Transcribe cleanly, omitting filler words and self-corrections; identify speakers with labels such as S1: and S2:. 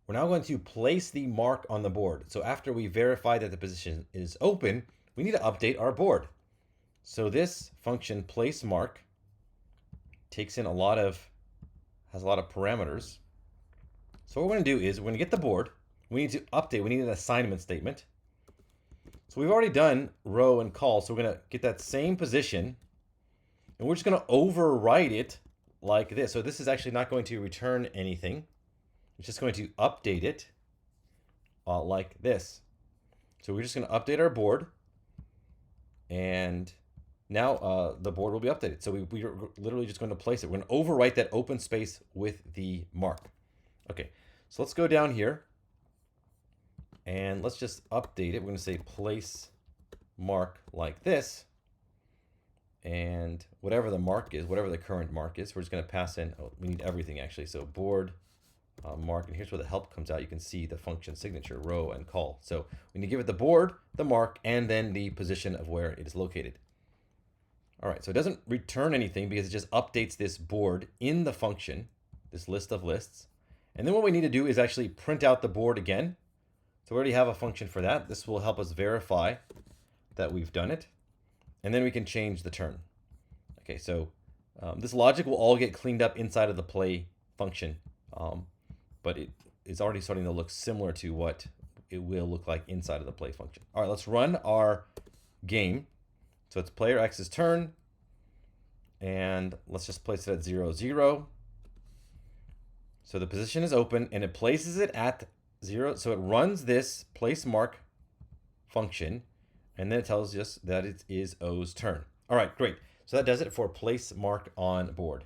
S1: we're now going to place the mark on the board. So after we verify that the position is open, we need to update our board. So this function place mark takes in has a lot of parameters. So what we're going to do is we're going to get the board. We need to update. We need an assignment statement. So we've already done row and call. So we're going to get that same position, and we're just going to overwrite it like this. So this is actually not going to return anything. It's just going to update it like this. So we're just going to update our board, and now the board will be updated. So we're literally just going to place it. We're going to overwrite that open space with the mark. Okay, so let's go down here and let's just update it. We're going to say place mark like this. And whatever the mark is, whatever the current mark is, we're just going to pass in, we need everything actually. So board mark, and here's where the help comes out. You can see the function signature, row, and call. So we need to give it the board, the mark, and then the position of where it is located. All right, so it doesn't return anything because it just updates this board in the function, this list of lists. And then what we need to do is actually print out the board again. So we already have a function for that. This will help us verify that we've done it. And then we can change the turn. Okay, so this logic will all get cleaned up inside of the play function, but it is already starting to look similar to what it will look like inside of the play function. All right, let's run our game. So it's player X's turn, and let's just place it at 0, 0. So the position is open, and it places it at 0. So it runs this place mark function, and then it tells us that it is O's turn. All right, great. So that does it for place mark on board.